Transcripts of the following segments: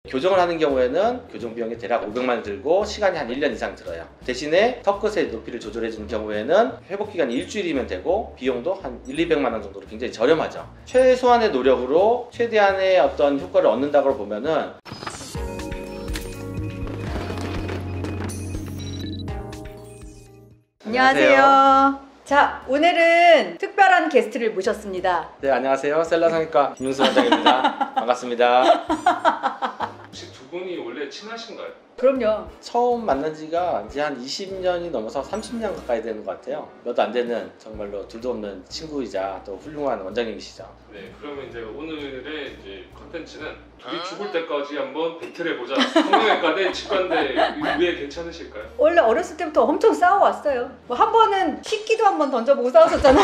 교정을 하는 경우에는 교정 비용이 대략 500만 원 들고 시간이 한 1년 이상 들어요. 대신에 턱끝의 높이를 조절해 주는 경우에는 회복 기간이 일주일이면 되고 비용도 한 200만 원 정도로 굉장히 저렴하죠. 최소한의 노력으로 최대한의 어떤 효과를 얻는다고 보면은 안녕하세요. 자, 오늘은 특별한 게스트를 모셨습니다. 네, 안녕하세요. 셀라 성형외과 김용수 원장입니다. 반갑습니다. 혹시 두 분이 원래 친하신가요? 그럼요. 처음 만난 지가 이제 한 20년이 넘어서 30년 가까이 되는 것 같아요. 몇 안 되는 정말로 둘도 없는 친구이자 또 훌륭한 원장님이시죠. 네, 그러면 이제 오늘의 이제 컨텐츠는 둘이 죽을 때까지 한번 배틀해보자. 성형외과 대 치과인데 왜 괜찮으실까요? 원래 어렸을 때부터 엄청 싸워왔어요. 뭐 한 번은 식기도 한번 던져보고 싸웠었잖아.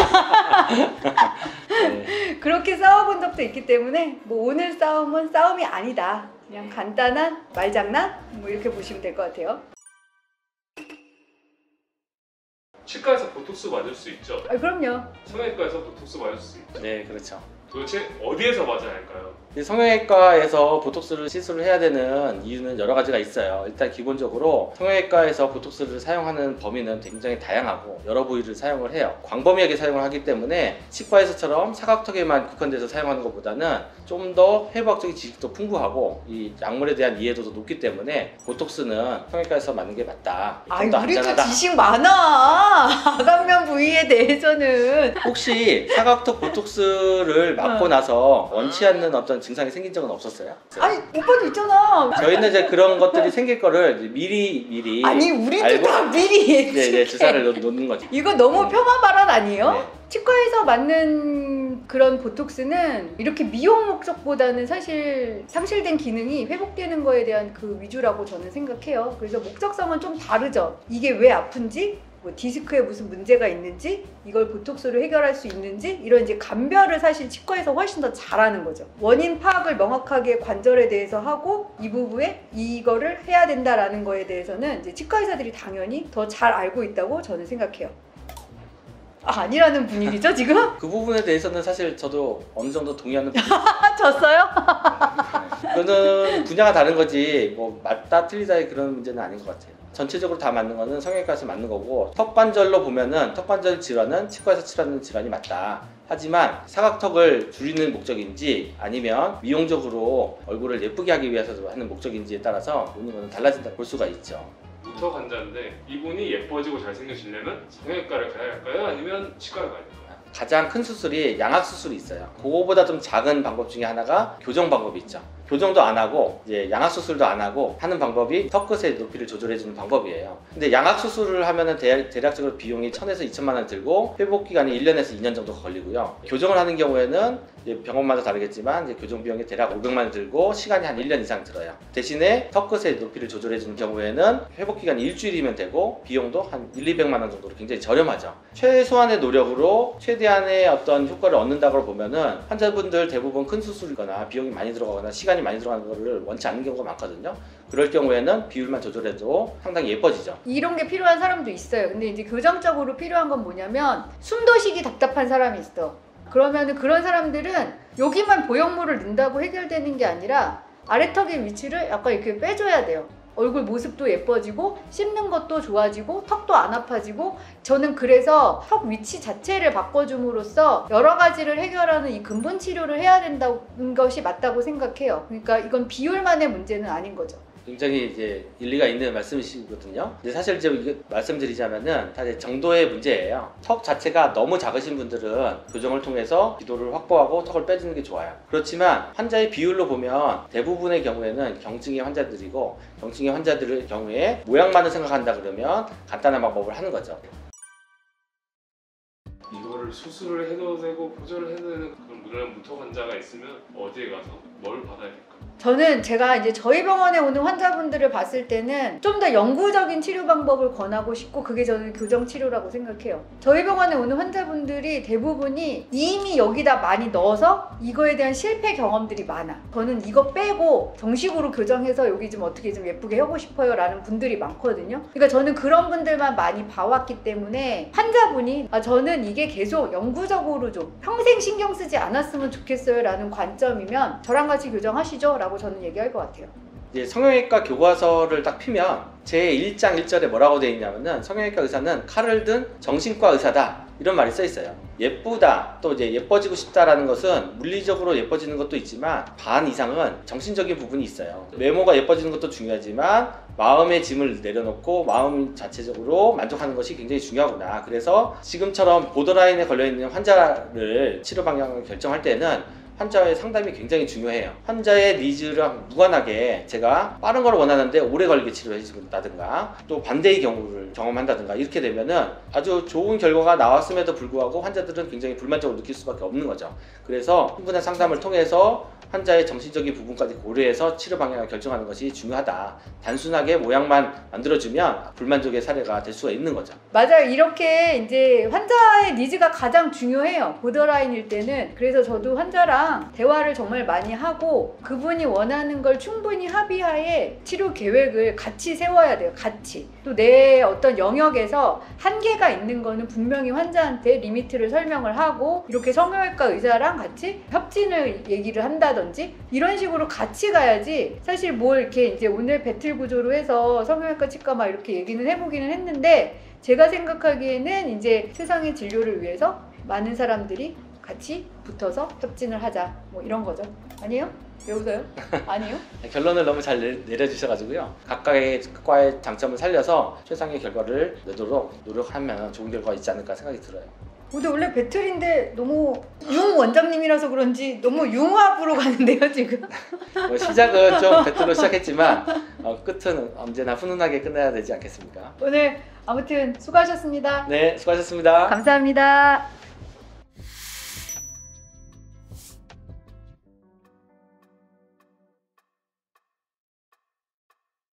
네. 그렇게 싸워본 적도 있기 때문에 뭐 오늘 싸움은 싸움이 아니다. 그냥 간단한 말장난? 뭐 이렇게 보시면 될 것 같아요. 치과에서 보톡스 맞을 수 있죠? 아, 그럼요. 성형외과에서 보톡스 맞을 수 있죠? 네, 그렇죠. 도대체 어디에서 맞아야 할까요? 성형외과에서 보톡스를 시술을 해야 되는 이유는 여러 가지가 있어요. 일단 기본적으로 성형외과에서 보톡스를 사용하는 범위는 굉장히 다양하고 여러 부위를 사용을 해요. 광범위하게 사용을 하기 때문에 치과에서처럼 사각턱에만 국한돼서 사용하는 것보다는 좀 더 해부학적인 지식도 풍부하고 이 약물에 대한 이해도도 높기 때문에 보톡스는 성형외과에서 맞는 게 맞다. 아이, 더 우리도 안전하다. 지식 많아. 아간면 부위에 대해서는. 혹시 사각턱 보톡스를 맞고 나서 원치 않는 어떤 증상이 생긴 적은 없었어요? 아니, 오빠도 있잖아. 저희는 이제 그런 것들이 생길 거를 이제 미리 아니, 우리도 알고 다 미리 예측해. 주사를 놓는 거죠. 이거 너무 폄하 발언 아니에요? 네. 치과에서 맞는 그런 보톡스는 이렇게 미용 목적보다는 사실 상실된 기능이 회복되는 거에 대한 그 위주라고 저는 생각해요. 그래서 목적성은 좀 다르죠. 이게 왜 아픈지, 뭐 디스크에 무슨 문제가 있는지, 이걸 보톡스로 해결할 수 있는지, 이런 이제 감별을 사실 치과에서 훨씬 더 잘하는 거죠. 원인 파악을 명확하게 관절에 대해서 하고 이 부분에 이거를 해야 된다라는 거에 대해서는 이제 치과 의사들이 당연히 더 잘 알고 있다고 저는 생각해요. 아니라는 분위기죠 지금? 그 부분에 대해서는 사실 저도 어느 정도 동의하는 졌어요? 그거는 분야가 다른 거지 뭐 맞다 틀리다의 그런 문제는 아닌 것 같아요. 전체적으로 다 맞는 거는 성형외과에서 맞는 거고 턱관절로 보면은 턱관절 질환은 치과에서 치료하는 질환이 맞다. 하지만 사각턱을 줄이는 목적인지 아니면 미용적으로 얼굴을 예쁘게 하기 위해서 하는 목적인지에 따라서 보는 거는 달라진다고 볼 수가 있죠. 무턱 환자인데 이분이 예뻐지고 잘생기시려면 성형외과를 가야 할까요? 아니면 치과를 가야 할까요? 가장 큰 수술이 양악 수술이 있어요. 그거보다 좀 작은 방법 중에 하나가 교정 방법이 있죠. 교정도 안 하고 이제 양악 수술도 안 하고 하는 방법이 턱끝의 높이를 조절해 주는 방법이에요. 근데 양악 수술을 하면은 대략적으로 비용이 1,000에서 2,000만 원 들고 회복 기간이 1년에서 2년 정도 걸리고요. 교정을 하는 경우에는 이제 병원마다 다르겠지만 이제 교정 비용이 대략 500만 원 들고 시간이 한 1년 이상 들어요. 대신에 턱끝의 높이를 조절해 주는 경우에는 회복 기간이 일주일이면 되고 비용도 한 200만 원 정도로 굉장히 저렴하죠. 최소한의 노력으로 최대한의 어떤 효과를 얻는다고 보면은 환자분들 대부분 큰 수술이거나 비용이 많이 들어가거나 시간이 많이 들어가는 거를 원치 않는 경우가 많거든요. 그럴 경우에는 비율만 조절해도 상당히 예뻐지죠. 이런 게 필요한 사람도 있어요. 근데 이제 교정적으로 필요한 건 뭐냐면 숨도 쉬기 답답한 사람이 있어. 그러면은 그런 사람들은 여기만 보형물을 넣는다고 해결되는 게 아니라 아래턱의 위치를 약간 이렇게 빼줘야 돼요. 얼굴 모습도 예뻐지고 씹는 것도 좋아지고 턱도 안 아파지고, 저는 그래서 턱 위치 자체를 바꿔줌으로써 여러 가지를 해결하는 이 근본 치료를 해야 된다는 것이 맞다고 생각해요. 그러니까 이건 비율만의 문제는 아닌 거죠. 굉장히 이제 일리가 있는 말씀이시거든요. 근데 사실 제가 이거 말씀드리자면은 사실 정도의 문제예요. 턱 자체가 너무 작으신 분들은 교정을 통해서 기도를 확보하고 턱을 빼주는 게 좋아요. 그렇지만 환자의 비율로 보면 대부분의 경우에는 경증의 환자들이고, 경증의 환자들의 경우에 모양만을 생각한다 그러면 간단한 방법을 하는 거죠. 이거를 수술을 해도 되고 보조를 해도 되는 그런 무턱 환자가 있으면 어디에 가서 뭘 받아야 될까? 저는 제가 이제 저희 병원에 오는 환자분들을 봤을 때는 좀 더 영구적인 치료 방법을 권하고 싶고, 그게 저는 교정 치료라고 생각해요. 저희 병원에 오는 환자분들이 대부분이 이미 여기다 많이 넣어서 이거에 대한 실패 경험들이 많아. 저는 이거 빼고 정식으로 교정해서 여기 좀 어떻게 좀 예쁘게 하고 싶어요 라는 분들이 많거든요. 그러니까 저는 그런 분들만 많이 봐왔기 때문에 환자분이 저는 이게 계속 영구적으로 좀 평생 신경 쓰지 않았으면 좋겠어요 라는 관점이면 저랑 같이 교정하시죠 라고 저는 얘기할 것 같아요. 이제 성형외과 교과서를 딱 피면 제 1장 1절에 뭐라고 되어 있냐면은 성형외과 의사는 칼을 든 정신과 의사다 이런 말이 써 있어요. 예쁘다 또 이제 예뻐지고 싶다라는 것은 물리적으로 예뻐지는 것도 있지만 반 이상은 정신적인 부분이 있어요. 외모가 예뻐지는 것도 중요하지만 마음의 짐을 내려놓고 마음 자체적으로 만족하는 것이 굉장히 중요하구나. 그래서 지금처럼 보더라인에 걸려있는 환자를 치료 방향을 결정할 때는 환자의 상담이 굉장히 중요해요. 환자의 니즈랑 무관하게 제가 빠른 걸 원하는데 오래 걸리게 치료해 준다든가 또 반대의 경우를 경험한다든가 이렇게 되면은 아주 좋은 결과가 나왔음에도 불구하고 환자들은 굉장히 불만족을 느낄 수밖에 없는 거죠. 그래서 충분한 상담을 통해서 환자의 정신적인 부분까지 고려해서 치료 방향을 결정하는 것이 중요하다. 단순하게 모양만 만들어주면 불만족의 사례가 될 수가 있는 거죠. 맞아요. 이렇게 이제 환자의 니즈가 가장 중요해요. 보더라인일 때는. 그래서 저도 환자랑 대화를 정말 많이 하고 그분이 원하는 걸 충분히 합의하에 치료 계획을 같이 세워야 돼요. 같이. 또 내 어떤 영역에서 한계가 있는 거는 분명히 환자한테 리미트를 설명을 하고 이렇게 성형외과 의사랑 같이 협진을 얘기를 한다든지 이런 식으로 같이 가야지 사실 뭘 이렇게 이제 오늘 배틀 구조로 해서 성형외과 치과 막 이렇게 얘기는 해보기는 했는데 제가 생각하기에는 이제 세상의 진료를 위해서 많은 사람들이 같이 붙어서 협진을 하자 뭐 이런 거죠. 아니에요? 왜 웃어요? 아니에요? 결론을 너무 잘 내려주셔가지고요. 각각의 과의 장점을 살려서 최상의 결과를 내도록 노력하면 좋은 결과가 있지 않을까 생각이 들어요. 근데 원래 배틀인데 너무 융 원장님이라서 그런지 너무 융합으로 가는데요 지금? 뭐 시작은 좀 배틀로 시작했지만 끝은 언제나 훈훈하게 끝내야 되지 않겠습니까? 오늘 아무튼 수고하셨습니다. 네, 수고하셨습니다. 감사합니다.